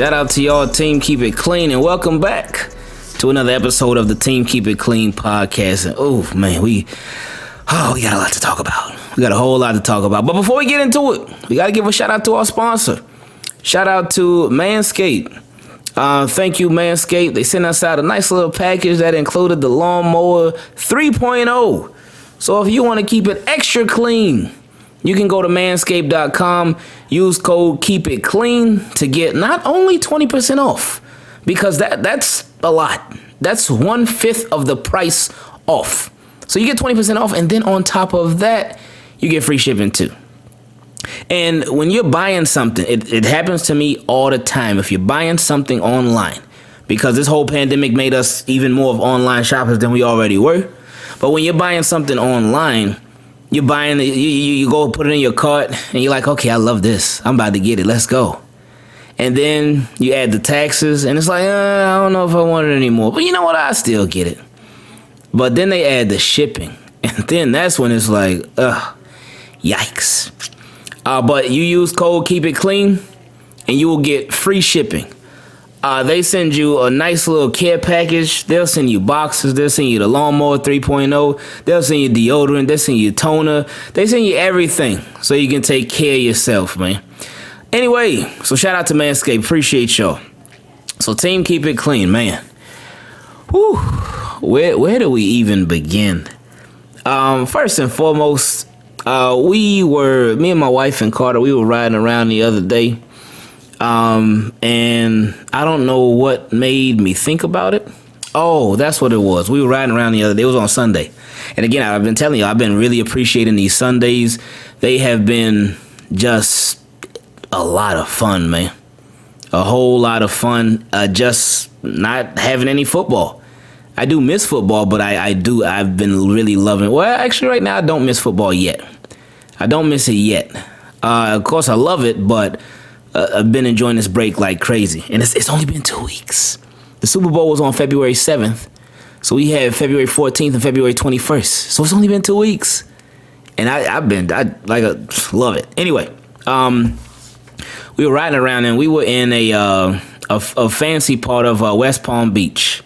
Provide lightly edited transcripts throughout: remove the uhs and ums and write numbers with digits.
Shout out to y'all, Team Keep It Clean, and welcome back to another episode of the Team Keep It Clean podcast. And oh man, we got a lot to talk about. We got a whole lot to talk about. But before we get into it, we got to give a shout out to our sponsor. Shout out to Manscaped. Thank you, Manscaped. They sent us out a nice little package that included the Lawnmower 3.0. So if you want to keep it extra clean, you can go to manscaped.com, use code KeepItClean to get not only 20% off, because that's a lot. That's 1/5 of the price off. So you get 20% off, and then on top of that, you get free shipping too. And when you're buying something, it happens to me all the time. If you're buying something online, because this whole pandemic made us even more of online shoppers than we already were. But when you're buying something online, you're buying, you go put it in your cart, and you're like, okay, I love this. I'm about to get it. Let's go. And then you add the taxes, and it's like, I don't know if I want it anymore. But you know what? I still get it. But then they add the shipping, and then that's when it's like, yikes. But you use code KeepItClean, and you will get free shipping. They send you a nice little care package. They'll send you boxes. They'll send you the Lawnmower 3.0. They'll send you deodorant. They'll send you toner. They send you everything so you can take care of yourself, man. Anyway, so shout out to Manscaped. Appreciate y'all. So Team Keep It Clean, man. Whew. Where do we even begin? First and foremost, me and my wife and Carter, we were riding around the other day. And I don't know what made me think about it. Oh, that's what it was. We were riding around the other day. It was on Sunday. And again, I've been telling you, I've been really appreciating these Sundays. They have been just a lot of fun, man. A whole lot of fun. Just not having any football. I do miss football, but I've been really loving it. Well, actually right now I don't miss football yet. I don't miss it yet. Of course I love it, but I've been enjoying this break like crazy. And it's only been 2 weeks. The Super Bowl was on February 7th. So we had February 14th and February 21st. So it's only been 2 weeks. And I love it. Anyway, we were riding around and we were in a fancy part of West Palm Beach.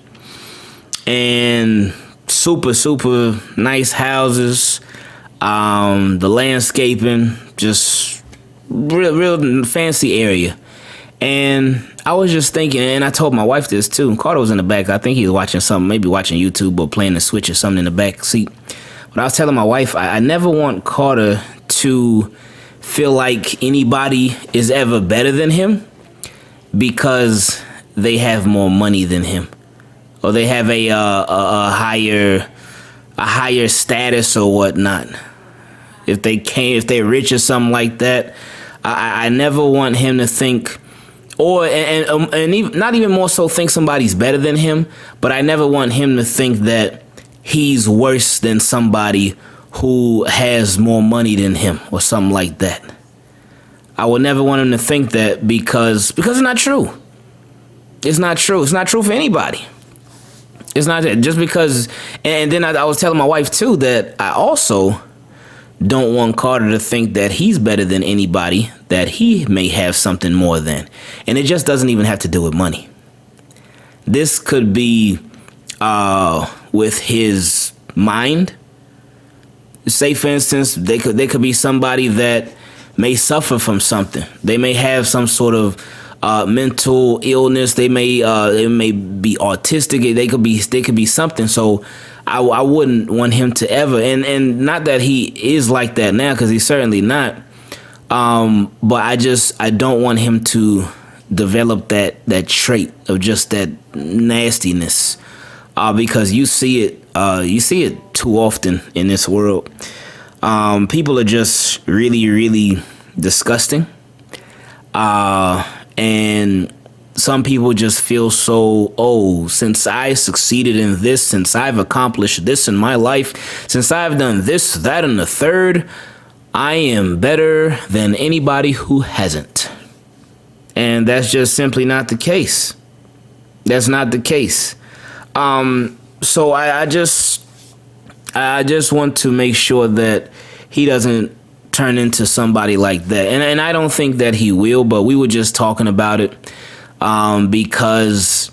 And super, super nice houses. The landscaping, just real fancy area. And I was just thinking, and I told my wife this too. Carter was in the back. I think he was watching something, maybe watching YouTube or playing the Switch or something in the back seat. But I was telling my wife, I never want Carter to feel like anybody is ever better than him because they have more money than him, or they have a higher status or whatnot. If they're rich or something like that, I never want him to think, and even, not even more so think somebody's better than him, but I never want him to think that he's worse than somebody who has more money than him or something like that. I would never want him to think that because it's not true. It's not true. It's not true for anybody. It's not just because. And then I was telling my wife too that I also don't want Carter to think that he's better than anybody that he may have something more than. And it just doesn't even have to do with money. This could be with his mind. Say, for instance, they could be somebody that may suffer from something. They may have some sort of mental illness. They may be autistic. They could be something. So I wouldn't want him to ever, and not that he is like that now, because he's certainly not. But I don't want him to develop that trait of just that nastiness, because you see it too often in this world. People are just really, really disgusting, and some people just feel so, since I succeeded in this, since I've accomplished this in my life, since I've done this, that, and the third, I am better than anybody who hasn't. And that's just simply not the case. That's not the case. So I just want to make sure that he doesn't turn into somebody like that. And I don't think that he will, but we were just talking about it. because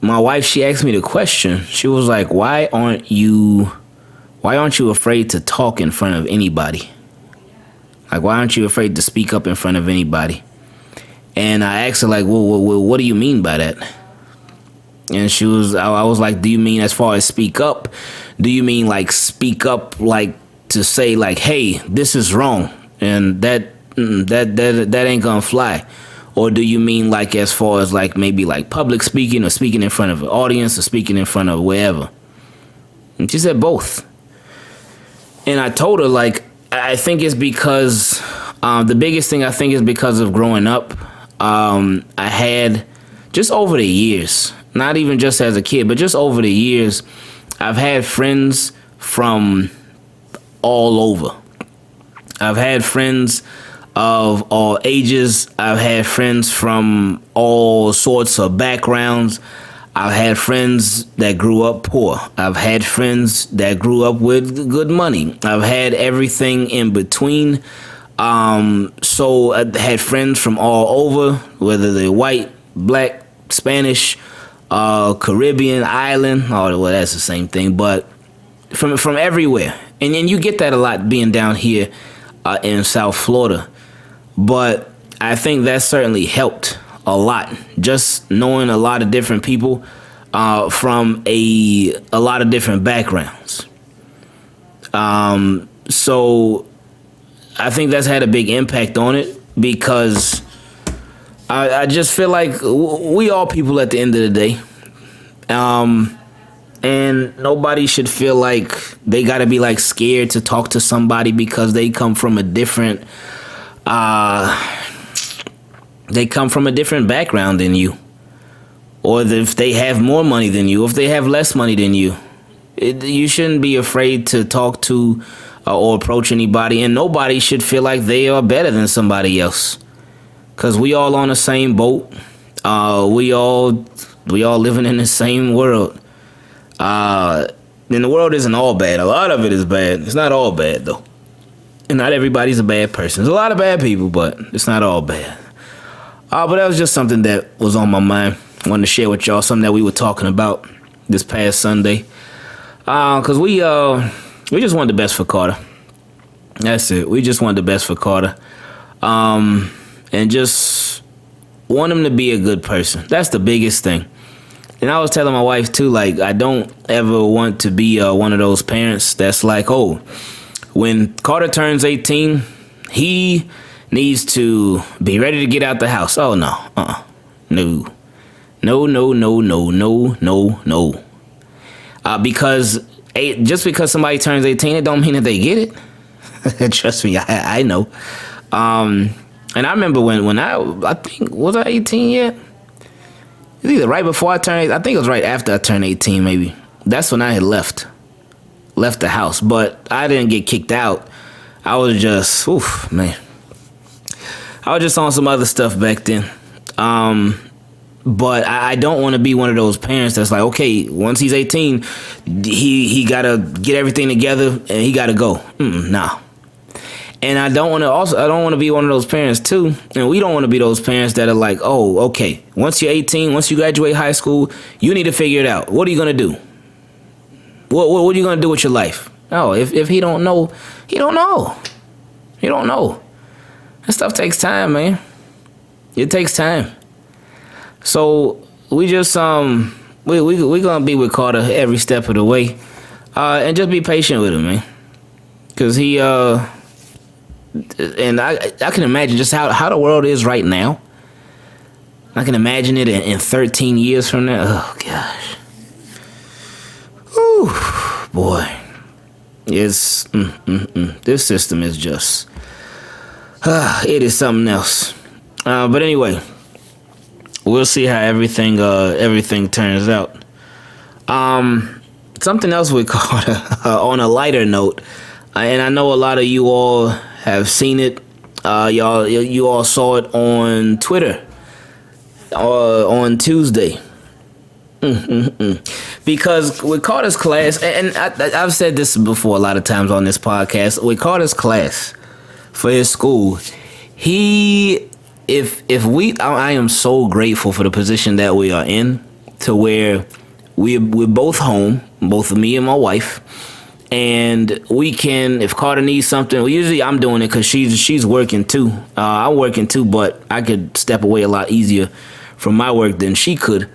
my wife, she asked me the question. She was like, why aren't you afraid to talk in front of anybody? Like, why aren't you afraid to speak up in front of anybody? And I asked her, like, well, what do you mean by that? And I was like, do you mean as far as speak up? Do you mean like speak up, like to say like, hey, this is wrong and that ain't gonna fly? Or do you mean like as far as like maybe like public speaking or speaking in front of an audience or speaking in front of wherever? And she said both. And I told her, like, I think it's because the biggest thing I think is because of growing up. I had just over the years, not even just as a kid, but just over the years, I've had friends from all over. I've had friends of all ages. I've had friends from all sorts of backgrounds. I've had friends that grew up poor. I've had friends that grew up with good money. I've had everything in between. So I had friends from all over, whether they're white, black, Spanish, Caribbean, island. Oh, well, that's the same thing, but from everywhere. And you get that a lot being down here in South Florida. But I think that certainly helped a lot. Just knowing a lot of different people from a lot of different backgrounds. So I think that's had a big impact on it because I just feel like we all people at the end of the day. And nobody should feel like they got to be like scared to talk to somebody because they come from a different background than you, or if they have more money than you, if they have less money than you. You shouldn't be afraid to talk to or approach anybody, and nobody should feel like they are better than somebody else, because we all on the same boat. We all living in the same world. And the world isn't all bad. A lot of it is bad. It's not all bad though. And not everybody's a bad person. There's a lot of bad people, but it's not all bad. But that was just something that was on my mind. I wanted to share with y'all something that we were talking about this past Sunday. Because we just wanted the best for Carter. That's it. We just wanted the best for Carter. And just want him to be a good person. That's the biggest thing. And I was telling my wife too, like, I don't ever want to be one of those parents that's like, oh, when Carter turns 18, he needs to be ready to get out the house. Oh, no. No. No. Because just because somebody turns 18, it don't mean that they get it. Trust me, I know. And I remember when I think, was I 18 yet? It was either right before I turned, I think it was right after I turned 18 maybe. That's when I had left the house. But I didn't get kicked out. I was just, man. I was just on some other stuff back then. But I don't want to be one of those parents that's like, okay, once he's 18, he got to get everything together and he got to go. Nah. And I don't want to be one of those parents too. And we don't want to be those parents that are like, oh, okay, once you're 18, once you graduate high school, you need to figure it out. What are you going to do? What are you going to do with your life? No, if he don't know, he don't know. He don't know. That stuff takes time, man. It takes time. So we just we gonna be with Carter every step of the way, and just be patient with him, man. Cause he and I can imagine just how the world is right now. I can imagine it in 13 years from now. Oh gosh, ooh, boy, it's this system is just it is something else. But anyway. We'll see how everything turns out. Something else we caught on a lighter note, and I know a lot of you all have seen it. You all saw it on Twitter on Tuesday. Because with Carter's class, and I've said this before a lot of times on this podcast, with Carter's class for his school, he if we, I am so grateful for the position that we are in, to where we're both home, both of me and my wife, and we can, if Carter needs something, well, usually I'm doing it because she's working too. I'm working too, but I could step away a lot easier from my work than she could.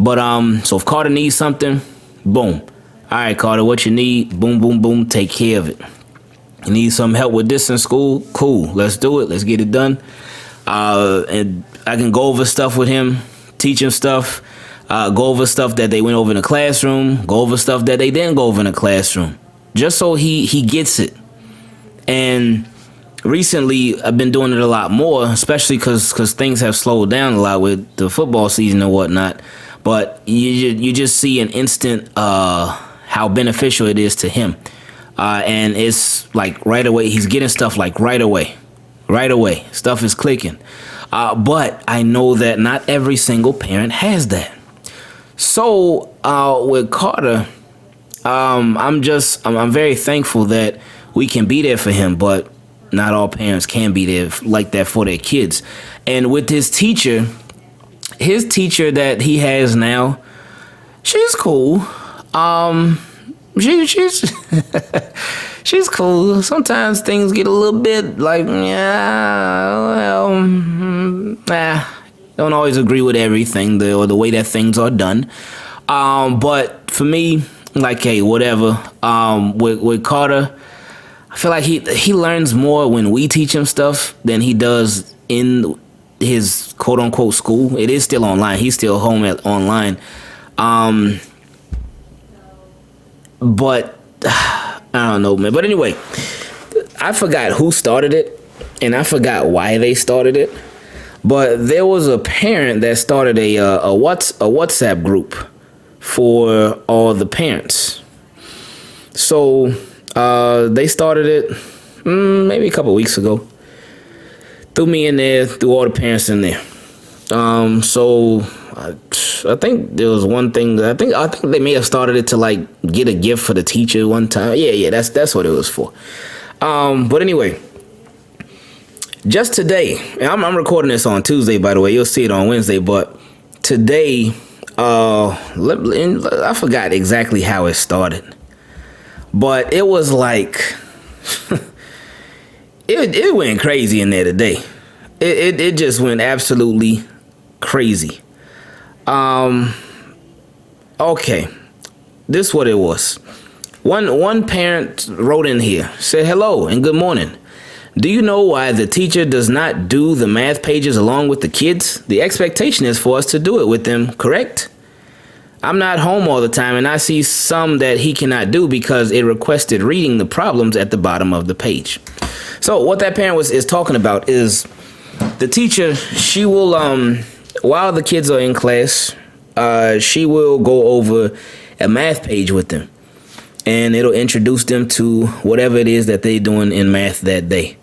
But so if Carter needs something, boom. All right, Carter, what you need? Boom, boom, boom. Take care of it. You need some help with this in school? Cool. Let's do it. Let's get it done. And I can go over stuff with him, teach him stuff, go over stuff that they went over in the classroom, go over stuff that they didn't go over in the classroom, just so he gets it. And recently, I've been doing it a lot more, especially because things have slowed down a lot with the football season and whatnot. But you just see an instant how beneficial it is to him. And it's like right away, he's getting stuff like right away. Stuff is clicking. But I know that not every single parent has that. So with Carter, I'm very thankful that we can be there for him, but not all parents can be there like that for their kids. And with his teacher that he has now, she's cool. She's she's cool. Sometimes things get a little bit like, don't always agree with everything or the way that things are done. But for me, like, hey, whatever. With Carter, I feel like he learns more when we teach him stuff than he does in his quote unquote school. It is still online. He's still home online. But I don't know, man. But anyway, I forgot who started it, and I forgot why they started it. But there was a parent that started a WhatsApp group for all the parents. So they started it maybe a couple weeks ago. Threw me in there, threw all the parents in there. So I think there was one thing that I think they may have started it to like get a gift for the teacher one time. Yeah, that's what it was for. But anyway, just today, and I'm recording this on Tuesday, by the way. You'll see it on Wednesday, but today, I forgot exactly how it started, but it was like it went crazy in there today. It just went absolutely crazy. Okay, this is what it was. One parent wrote in here, said, "Hello and good morning. Do you know why the teacher does not do the math pages along with the kids? The expectation is for us to do it with them, correct? I'm not home all the time, and I see some that he cannot do because it requested reading the problems at the bottom of the page." So what that parent is talking about is the teacher, she will, while the kids are in class, she will go over a math page with them. And it'll introduce them to whatever it is that they're doing in math that day.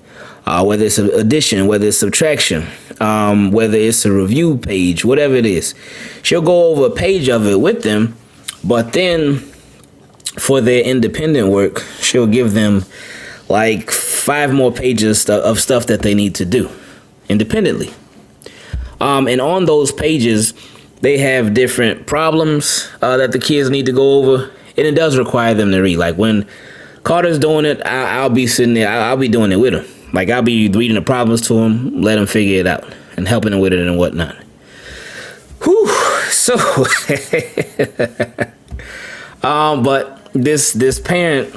Whether it's addition, whether it's subtraction, whether it's a review page, whatever it is. She'll go over a page of it with them, but then for their independent work, she'll give them like 5 more pages of stuff that they need to do independently. And on those pages, they have different problems that the kids need to go over, and it does require them to read. Like when Carter's doing it, I'll be sitting there, I'll be doing it with him. Like I'll be reading the problems to him, let him figure it out, and helping him with it and whatnot. Whew. So, but this parent,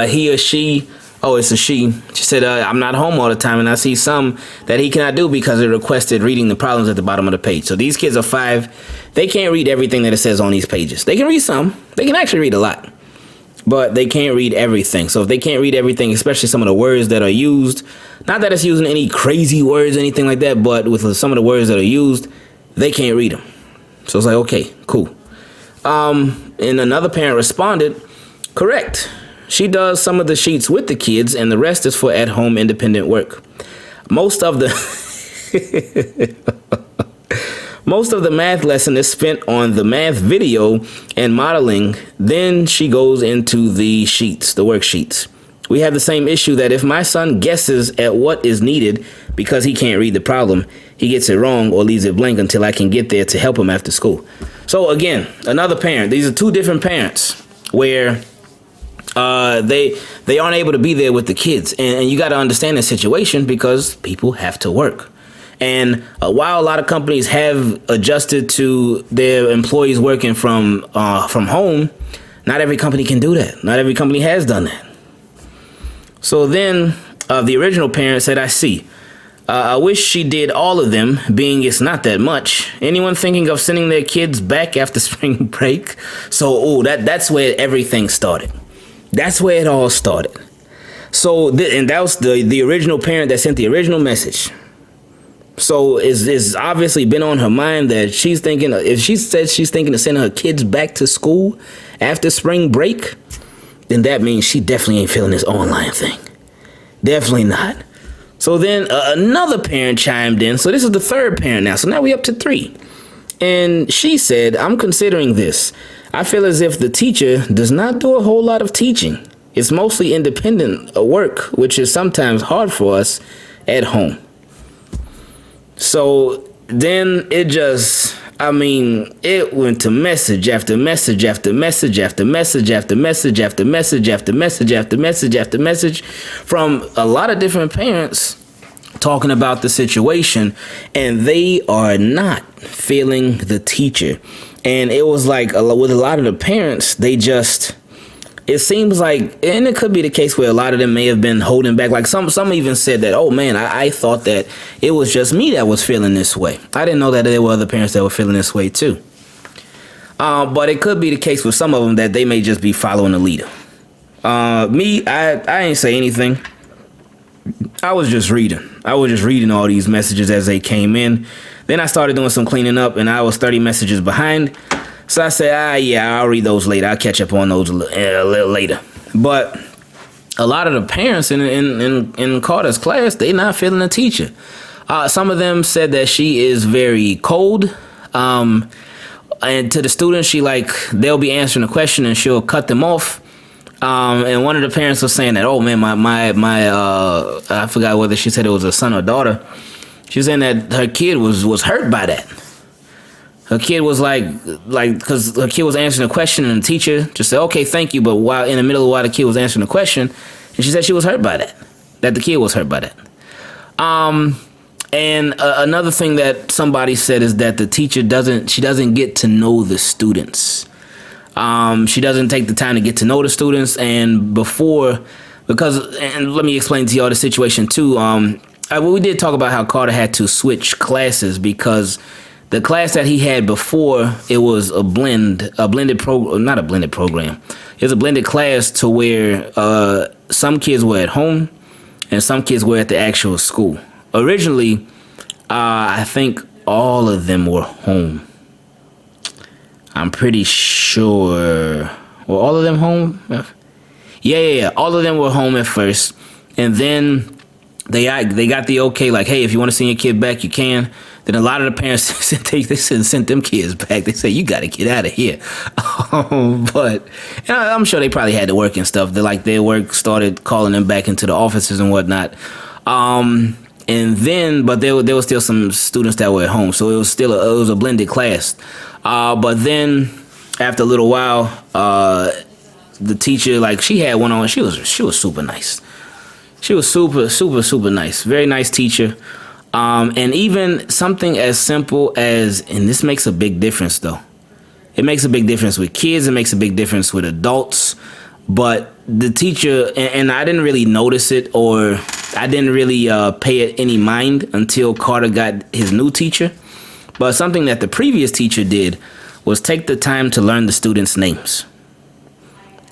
he or she, it's a she. She said, I'm not home all the time, and I see some that he cannot do because it requested reading the problems at the bottom of the page. So these kids are 5. They can't read everything that it says on these pages. They can read some. They can actually read a lot, but they can't read everything. So if they can't read everything, especially some of the words that are used, not that it's using any crazy words or anything like that, but with some of the words that are used, they can't read them. So it's like, okay, cool. And another parent responded, correct. She does some of the sheets with the kids, and the rest is for at-home independent work. Most of the math lesson is spent on the math video and modeling. Then she goes into the sheets, the worksheets. We have the same issue that if my son guesses at what is needed, because he can't read the problem, he gets it wrong or leaves it blank until I can get there to help him after school. So again, another parent. These are two different parents where they aren't able to be there with the kids. And you got to understand the situation because people have to work. And while a lot of companies have adjusted to their employees working from home, not every company can do that. Not every company has done that. So then the original parent said, I see. I wish she did all of them, being it's not that much. Anyone thinking of sending their kids back after spring break? So, that's where everything started. That's where it all started. So, and that was the original parent that sent the original message. So it's obviously been on her mind that she's thinking, if she says she's thinking of sending her kids back to school after spring break, then that means she definitely ain't feeling this online thing. Definitely not. So then another parent chimed in. So this is the third parent now. So now we up to 3. And she said, I'm considering this. I feel as if the teacher does not do a whole lot of teaching. It's mostly independent work, which is sometimes hard for us at home. So then it went to message after message after message after message after message after message after message after message after message from a lot of different parents talking about the situation, and they are not feeling the teacher. And it was like with a lot of the parents, it seems like, and it could be the case where a lot of them may have been holding back. Like some even said that, oh man, I thought that it was just me that was feeling this way. I didn't know that there were other parents that were feeling this way too. But it could be the case with some of them that they may just be following the leader. I ain't say anything. I was just reading. All these messages as they came in. Then I started doing some cleaning up, and I was 30 messages behind. So I said, I'll read those later. I'll catch up on those a little later. But a lot of the parents in Carter's class, they not feeling the teacher. Some of them said that she is very cold. And to the students, they'll be answering a question and she'll cut them off. And one of the parents was saying that, oh man, my I forgot whether she said it was a son or daughter. She was saying that her kid was hurt by that. Her kid was because her kid was answering a question and the teacher just said, okay, thank you. But while the kid was answering the question, and she said she was hurt by that the kid was hurt by that. And another thing that somebody said is that the teacher doesn't get to know the students. She doesn't take the time to get to know the students. And let me explain to y'all the situation too. We did talk about how Carter had to switch classes because the class that he had before, it was a blended program, not a blended program. It was a blended class to where some kids were at home and some kids were at the actual school. Originally, I think all of them were home. I'm pretty sure. Were all of them home? Yeah. All of them were home at first. And then they got the okay, like, hey, if you want to send your kid back, you can. Then a lot of the parents sent them kids back. They said, you got to get out of here. But I'm sure they probably had to work and stuff. Their work started calling them back into the offices and whatnot. But there were still some students that were at home. So it was a blended class. But then after a little while, the teacher, she had one on. She was super nice. She was super, super, super nice. Very nice teacher. And even something as simple as, and this makes a big difference though. It makes a big difference with kids. It makes a big difference with adults. But the teacher, and I didn't really notice it, or I didn't really pay it any mind until Carter got his new teacher. But something that the previous teacher did was take the time to learn the students' names.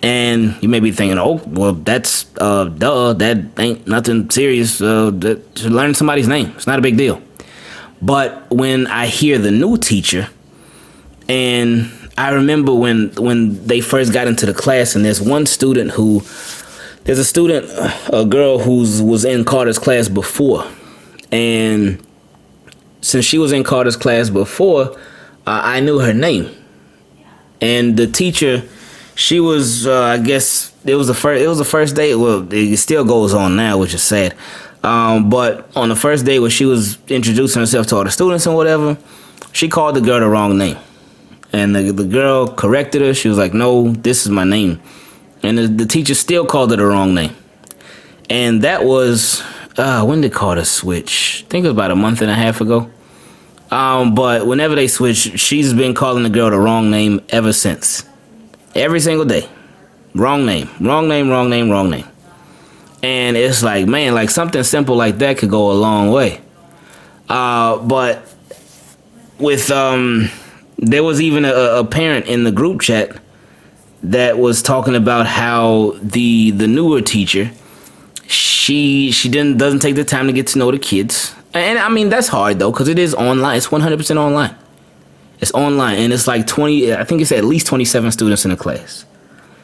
And you may be thinking, oh, well, that's that ain't nothing serious. To learn somebody's name, it's not a big deal. But when I hear the new teacher, and I remember when they first got into the class, and there's a girl who was in Carter's class before, and since she was in Carter's class before, I knew her name, and the teacher. She was, I guess, it was the first day. Well, it still goes on now, which is sad. But on the first day when she was introducing herself to all the students and whatever, she called the girl the wrong name. And the girl corrected her. She was like, no, this is my name. And the teacher still called her the wrong name. And that was, when did Carter switch? I think it was about a month and a half ago. But whenever they switched, she's been calling the girl the wrong name ever since. Every single day. Wrong name, wrong name, wrong name, wrong name. And it's like, man, like something simple like that could go a long way. But with, there was even a parent in the group chat that was talking about how the newer teacher, she doesn't take the time to get to know the kids. And I mean, that's hard though, because it is online. It's 100% online. It's online, and it's like 20, I think it's at least 27 students in the class.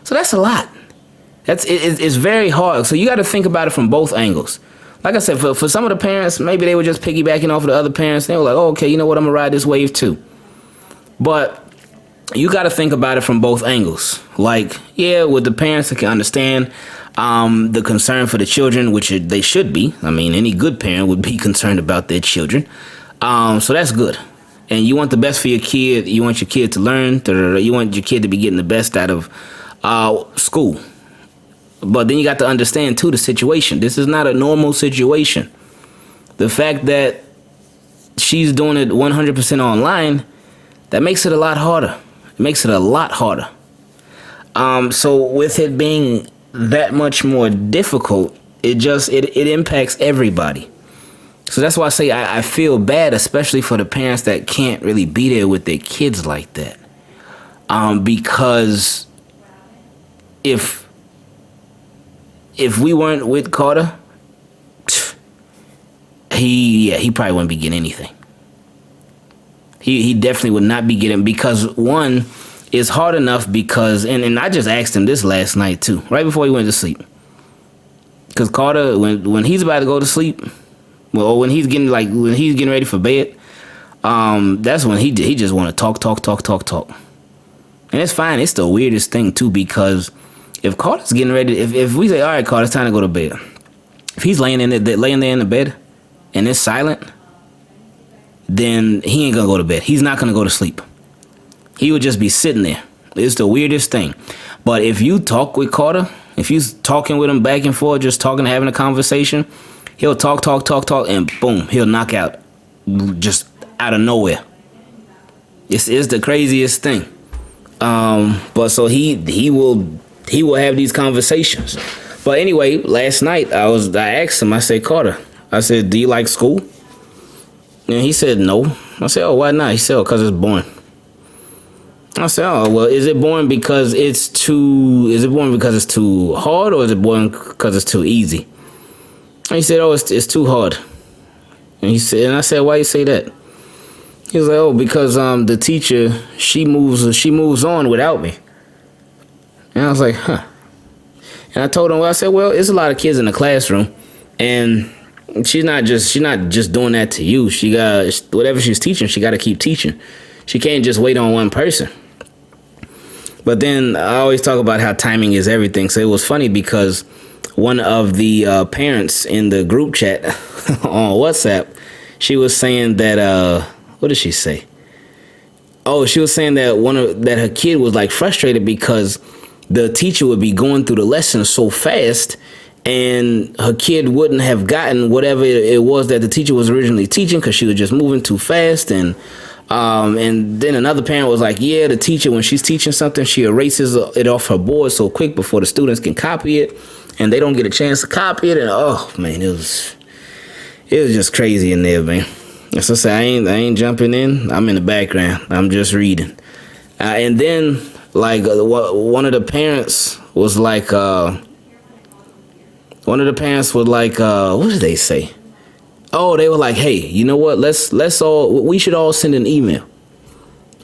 So that's a lot. It's very hard. So you got to think about it from both angles. Like I said, for some of the parents, maybe they were just piggybacking off of the other parents. They were like, oh, okay, you know what? I'm going to ride this wave too. But you got to think about it from both angles. Like, yeah, with the parents that can understand the concern for the children, which they should be. I mean, any good parent would be concerned about their children. So that's good. And you want the best for your kid. You want your kid to learn. You want your kid to be getting the best out of school. But then you got to understand, too, the situation. This is not a normal situation. The fact that she's doing it 100% online, that makes it a lot harder. It makes it a lot harder. So with it being that much more difficult, it impacts everybody. So that's why I say I feel bad, especially for the parents that can't really be there with their kids like that. Because if we weren't with Carter, he probably wouldn't be getting anything. He definitely would not be getting, because one, it's hard enough because, and I just asked him this last night too, right before he went to sleep. Because Carter, when he's about to go to sleep, well, when he's getting ready for bed, that's when he just want to talk. And it's fine. It's the weirdest thing too, because if Carter's getting ready, if we say, all right, Carter, it's time to go to bed. If he's laying there in the bed and it's silent, then he ain't gonna go to bed. He's not gonna go to sleep. He would just be sitting there. It's the weirdest thing. But if you talk with Carter, if you're talking with him back and forth, just talking, having a conversation, he'll talk, and boom, he'll knock out just out of nowhere. It's the craziest thing. But so he will have these conversations. But anyway, last night I asked him, I said, Carter, I said, do you like school? And he said, no. I said, oh, why not? He said, oh, because it's boring. I said, oh, well, is it boring because it's too hard, or is it boring because it's too easy? And he said, oh, it's too hard. And I said, why you say that? He was like, oh, because the teacher, she moves on without me. And I was like, huh. And I told him, well, I said, well, it's a lot of kids in the classroom, and she's not just doing that to you. She got, whatever she's teaching, she got to keep teaching. She can't just wait on one person. But then I always talk about how timing is everything. So it was funny because one of the parents in the group chat on WhatsApp, she was saying that, what did she say? Oh, she was saying that that her kid was like frustrated because the teacher would be going through the lessons so fast, and her kid wouldn't have gotten whatever it was that the teacher was originally teaching because she was just moving too fast. And then another parent was like, yeah, the teacher, when she's teaching something, she erases it off her board so quick before the students can copy it, and they don't get a chance to copy it. And oh man, it was just crazy in there, man. As I say, I ain't jumping in. I'm in the background. I'm just reading. And then like one of the parents was like, what did they say? Oh, they were like, hey, you know what? We should all send an email.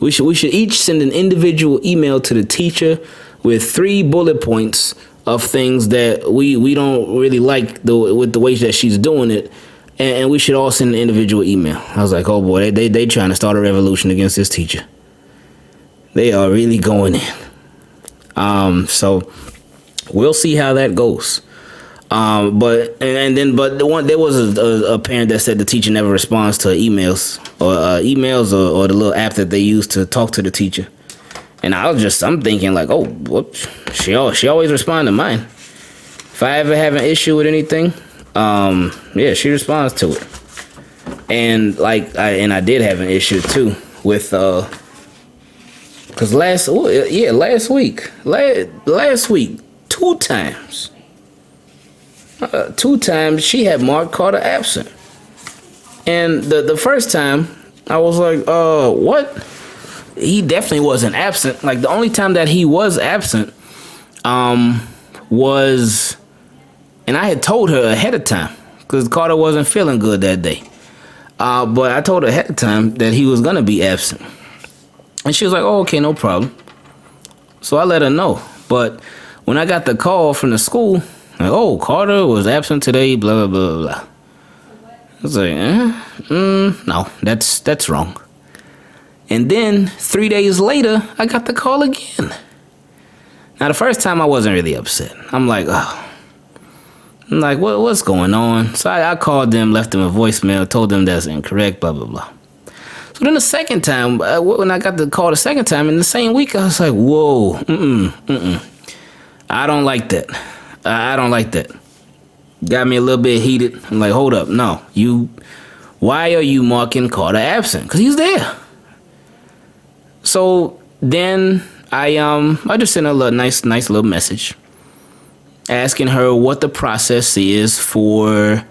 We should each send an individual email to the teacher with 3 bullet points of things that we don't really like with the way that she's doing it. And we should all send an individual email. I was like, oh boy, they trying to start a revolution against this teacher. They are really going in. So we'll see how that goes. But there was a parent that said the teacher never responds to emails or the little app that they use to talk to the teacher. And I'm thinking like, oh, whoops, she always responds to mine. If I ever have an issue with anything, she responds to it. And I did have an issue too with because last week, 2 times she had marked Carter absent. And the first time I was like, what? He definitely wasn't absent. Like the only time that he was absent was, and I had told her ahead of time because Carter wasn't feeling good that day. But I told her ahead of time that he was gonna be absent. And she was like, oh, okay, no problem. So I let her know. But when I got the call from the school, like, oh, Carter was absent today, blah, blah, blah, blah. I was like, no, that's wrong. And then 3 days later, I got the call again. Now, the first time I wasn't really upset. I'm like, what's going on? So I called them, left them a voicemail, told them that's incorrect, blah, blah, blah. So then the second time, when I got the call the second time, in the same week, I was like, whoa, I don't like that. I don't like that. Got me a little bit heated. I'm like, hold up, no. Why are you marking Carter absent? Because he's there. So then I just sent her a nice little message asking her what the process is for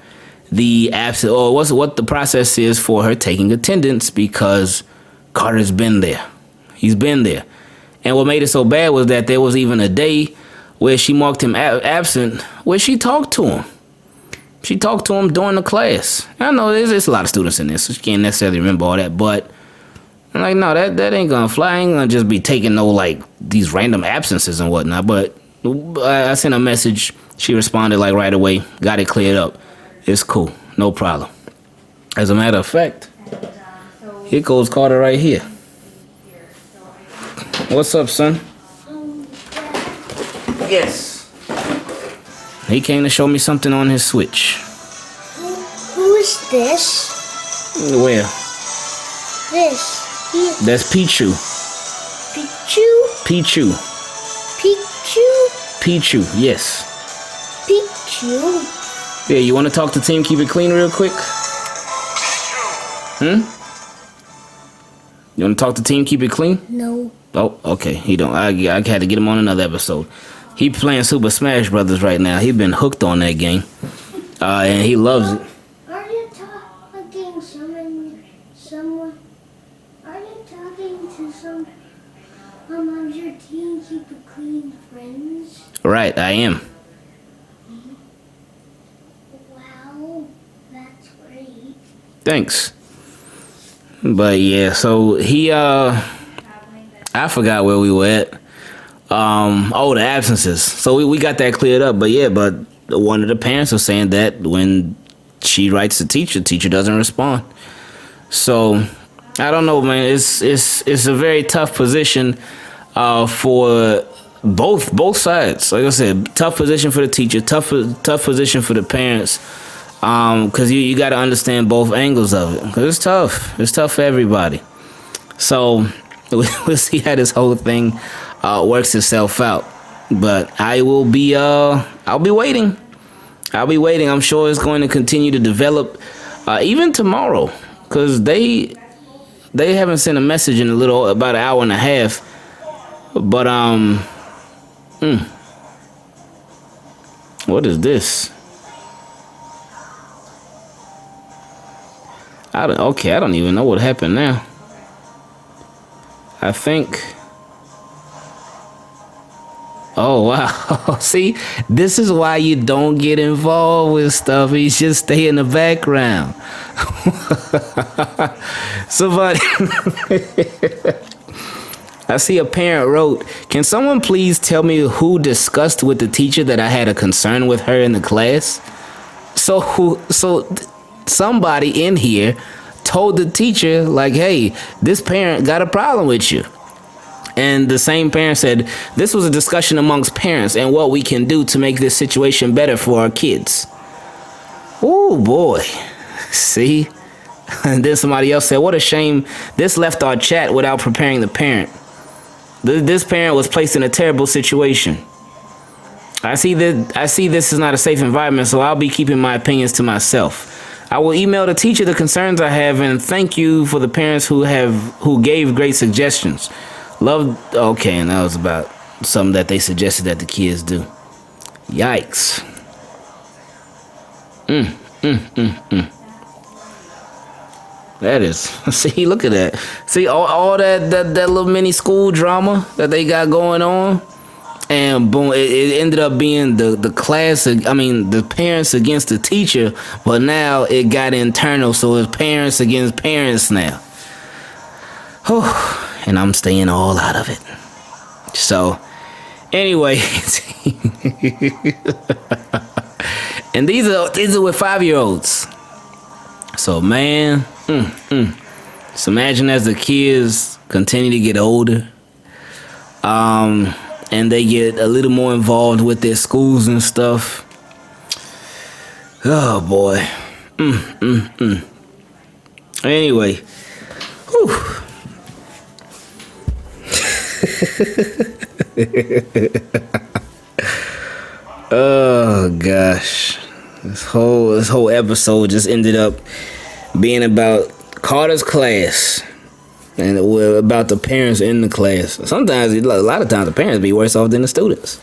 the absent, or what the process is for her taking attendance, because Carter's been there. He's been there. And what made it so bad was that there was even a day where she marked him absent where she talked to him. She talked to him during the class. I know there's a lot of students in this, so she can't necessarily remember all that, but I'm like, no, that ain't gonna fly. I ain't gonna just be taking these random absences and whatnot. But I sent a message. She responded right away. Got it cleared up. It's cool. No problem. As a matter of fact, here goes Carter right here. What's up, son? Yes. He came to show me something on his Switch. Who is this? Where? This. That's Pichu. Pichu? Pichu. Pichu? Pichu, yes. Pichu? Yeah, you want to talk to Team Keep It Clean real quick? You want to talk to Team Keep It Clean? No. Oh, okay. He don't. I had to get him on another episode. He playing Super Smash Brothers right now. He been hooked on that game, and he loves it. Are you talking to someone? Are you talking to some of your Team Keep It Clean friends? Right, I am. Wow, that's great. Thanks. But yeah, so he I forgot where we were at. The absences. So we got that cleared up. But yeah, but one of the parents was saying that when she writes the teacher doesn't respond. So I don't know, man. It's a very tough position for both sides. Like I said, tough position for the teacher, tough position for the parents. Because you got to understand both angles of it. Because it's tough. It's tough for everybody. So we'll see how this whole thing works itself out. But I'll be waiting. I'll be waiting. I'm sure it's going to continue to develop even tomorrow. Because they haven't sent a message in about an hour and a half. But what is this? I don't even know what happened now. I think. Oh, wow. See, this is why you don't get involved with stuff. You just stay in the background. Somebody. I see a parent wrote, "Can someone please tell me who discussed with the teacher that I had a concern with her in the class?" So somebody in here told the teacher, like, hey, this parent got a problem with you. And the same parent said, this was a discussion amongst parents and what we can do to make this situation better for our kids. Oh boy. See? And then somebody else said, what a shame this left our chat without preparing the parent. This parent was placed in a terrible situation. I see this is not a safe environment, so I'll be keeping my opinions to myself. I will email the teacher the concerns I have and thank you for the parents who gave great suggestions. Okay, and that was about something that they suggested that the kids do. Yikes. That is, see, look at that. See, all that little mini school drama that they got going on. And boom, it ended up being the class, the parents against the teacher. But now it got internal, so it's parents against parents now. Oh, and I'm staying all out of it. So, anyway. And these are with 5-year-olds. So, man. So imagine as the kids continue to get older, and they get a little more involved with their schools and stuff. Oh boy. Anyway, whew. Oh gosh, this whole episode just ended up being about Carter's class and about the parents in the class. Sometimes, a lot of times, the parents be worse off than the students.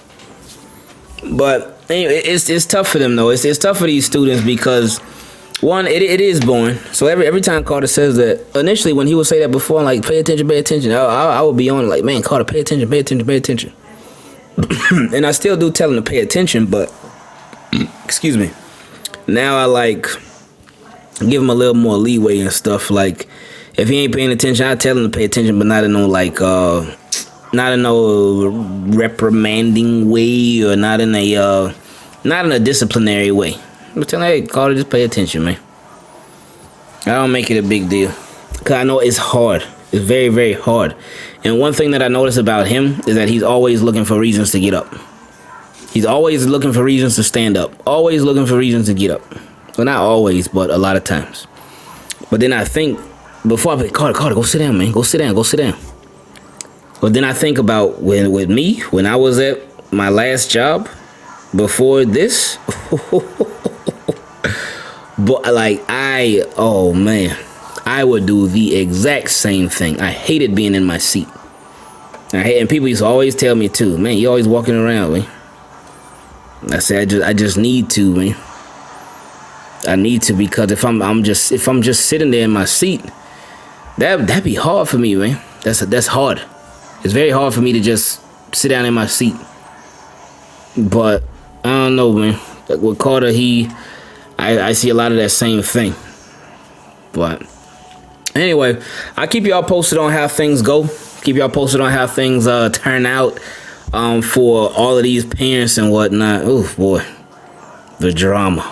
But anyway, it's tough for them though. It's tough for these students because one, it is boring. So every time Carter says that, initially when he would say that before, like pay attention, I would be on like, man, Carter, pay attention. And I still do tell him to pay attention, but excuse me. Now I like give him a little more leeway and stuff. Like if he ain't paying attention, I tell him to pay attention, but not in no reprimanding way or not in a disciplinary way. I'm telling him, hey, Carter, just pay attention, man. I don't make it a big deal because I know it's hard. It's very, very hard. And one thing that I notice about him is that he's always looking for reasons to get up. He's always looking for reasons to stand up. Always looking for reasons to get up. Well, not always, but a lot of times. But then I think, before I play, Carter, go sit down, man. Go sit down. But then I think about with me, when I was at my last job, before this, but like I would do the exact same thing. I hated being in my seat. And people used to always tell me too, man, you always walking around, man. I said, I just need to, man. I need to, because if I'm just sitting there in my seat, that'd be hard for me, man. That's hard. It's very hard for me to just sit down in my seat. But I don't know, man. Like with Carter, I see a lot of that same thing. But anyway, I'll keep y'all posted on how things go. Keep y'all posted on how things turn out for all of these parents and whatnot. Oh boy, the drama.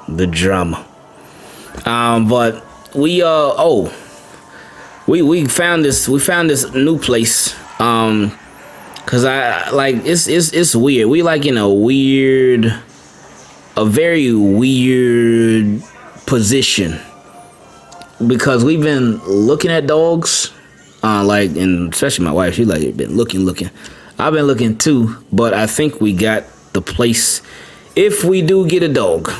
But we found this new place. Cause it's weird. We like in a very weird position. Because we've been looking at dogs, and especially my wife, she like been looking. I've been looking too, but I think we got the place. If we do get a dog,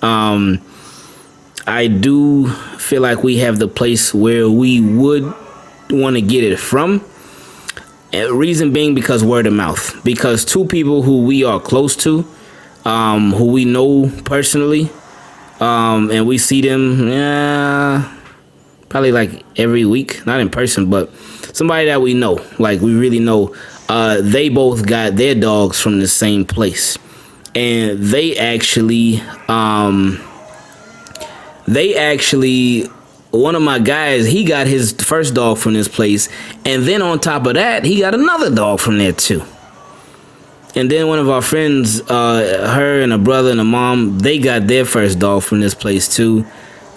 I do feel like we have the place where we would want to get it from. Reason being because word of mouth. Because two people who we are close to, who we know personally, and we see them, probably like every week, not in person, but somebody that we know, like we really know, they both got their dogs from the same place. And they actually, one of my guys, he got his first dog from this place. And then on top of that, he got another dog from there too. And then one of our friends, her and a brother and a mom, they got their first dog from this place too.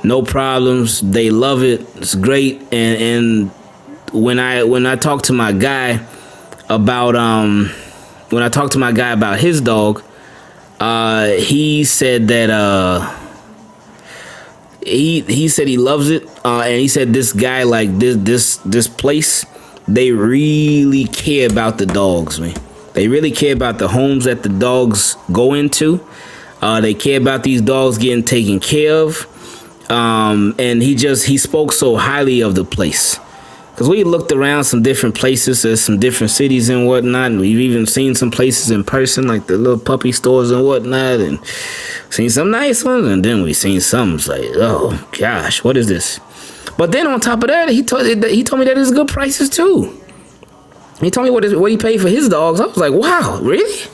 No problems. They love it. It's great. And when I talked to my guy about his dog, he said that he said he loves it, and he said this guy, like this place, they really care about the dogs, man. They really care about the homes that the dogs go into. They care about these dogs getting taken care of. And he spoke so highly of the place. Because we looked around some different places, there's some different cities and whatnot, and we've even seen some places in person, like the little puppy stores and whatnot, and seen some nice ones, and then we seen some, it's like, oh gosh, what is this? But then on top of that, he told me that it's good prices too. He told me what he paid for his dogs. I was like, wow, really?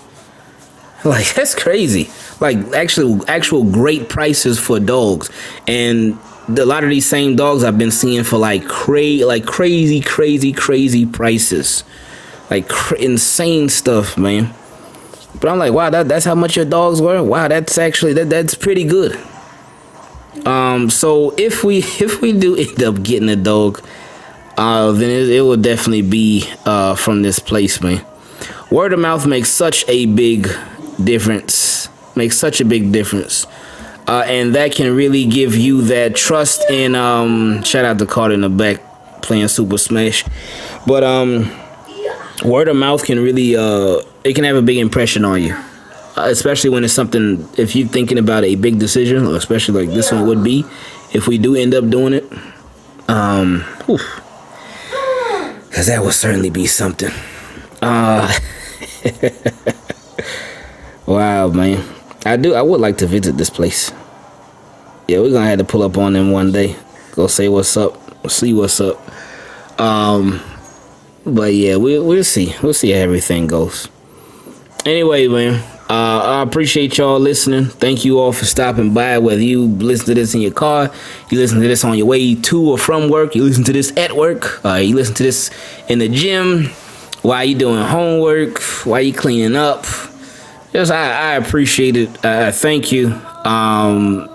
Like, that's crazy. Like, actual great prices for dogs. And a lot of these same dogs I've been seeing for crazy prices. Like insane stuff, man. But I'm like, wow, that's how much your dogs were? Wow, that's actually that's pretty good. So if we do end up getting a dog, then it will definitely be from this place, man. Word of mouth makes such a big difference. And that can really give you that trust in shout out to Carter in the back playing Super Smash. But word of mouth can really it can have a big impression on you. Especially when it's something, if you're thinking about a big decision, or especially like this one would be, if we do end up doing it. Because that would certainly be something. Wow, man. I would like to visit this place. Yeah, we're gonna have to pull up on them one day. Go say what's up. See what's up. But yeah, we'll see. We'll see how everything goes. Anyway, man, I appreciate y'all listening. Thank you all for stopping by. Whether you listen to this in your car, you listen to this on your way to or from work, you listen to this at work, you listen to this in the gym, while you doing homework, while you cleaning up. Just I appreciate it. Thank you.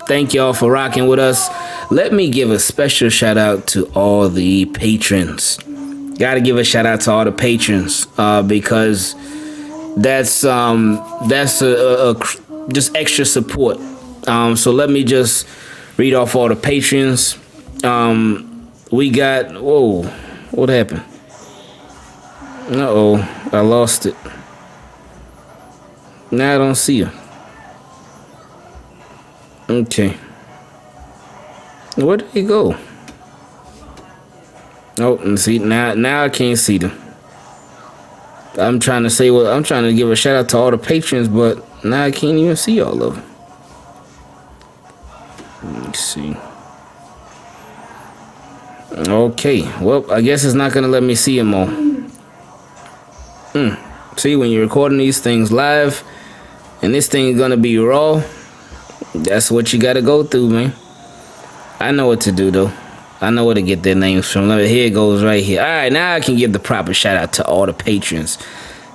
Thank y'all for rocking with us. Let me give a special shout out to all the patrons. Gotta give a shout out to all the patrons because that's just extra support. So let me just read off all the patrons. We got, whoa, what happened? Uh-oh, I lost it. Now I don't see her. Okay. Where did he go? Oh, and see, now I can't see them. I'm trying to give a shout out to all the patrons, but now I can't even see all of them. Let's see. Okay, well, I guess it's not gonna let me see them all. See, when you're recording these things live, and this thing is gonna be raw, that's what you gotta go through, man. I know what to do, though. I know where to get their names from. Here it goes right here. All right, now I can give the proper shout out to all the patrons.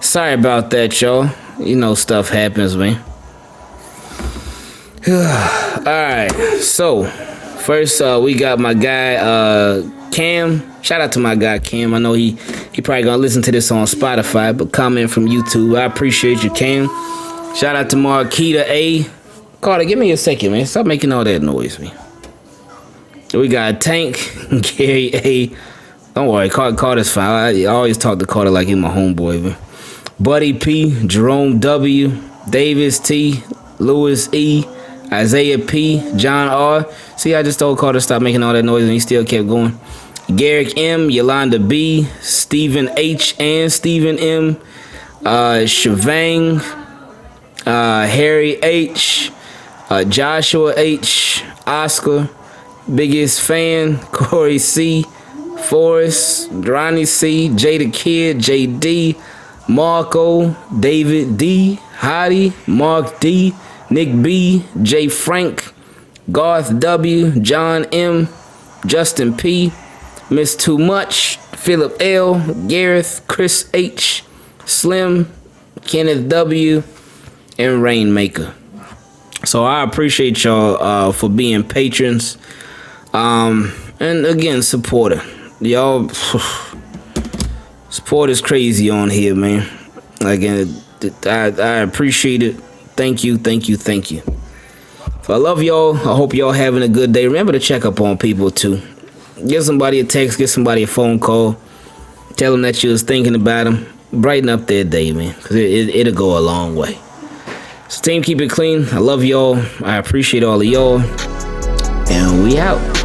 Sorry about that, y'all. You know, stuff happens, man. All right, so first we got my guy Cam. Shout out to my guy Cam. I know he probably gonna listen to this on Spotify, but comment from YouTube. I appreciate you, Cam. Shout out to Marquita A. Carter, give me a second, man. Stop making all that noise, man. We got Tank, Gary A. Don't worry, Carter's fine. I always talk to Carter like he's my homeboy, man. Buddy P, Jerome W, Davis T, Lewis E, Isaiah P, John R. See, I just told Carter to stop making all that noise and he still kept going. Garrick M, Yolanda B, Stephen H and Stephen M, Shavang, Harry H, Joshua H, Oscar, Biggest Fan, Corey C, Forrest, Ronnie C, Jada Kid, JD, Marco, David D, Hottie, Mark D, Nick B, J Frank, Garth W, John M, Justin P, Miss Too Much, Philip L, Gareth, Chris H, Slim, Kenneth W, and Rainmaker. So I appreciate y'all for being patrons. And again, supporter. y'all, support is crazy on here, man. Like, I appreciate it. Thank you. So I love y'all. I hope y'all having a good day. Remember to check up on people too. Give somebody a text, give somebody a phone call. Tell them that you was thinking about them. Brighten up their day, man, because it'll go a long way. So team, keep it clean. I love y'all. I appreciate all of y'all. And we out.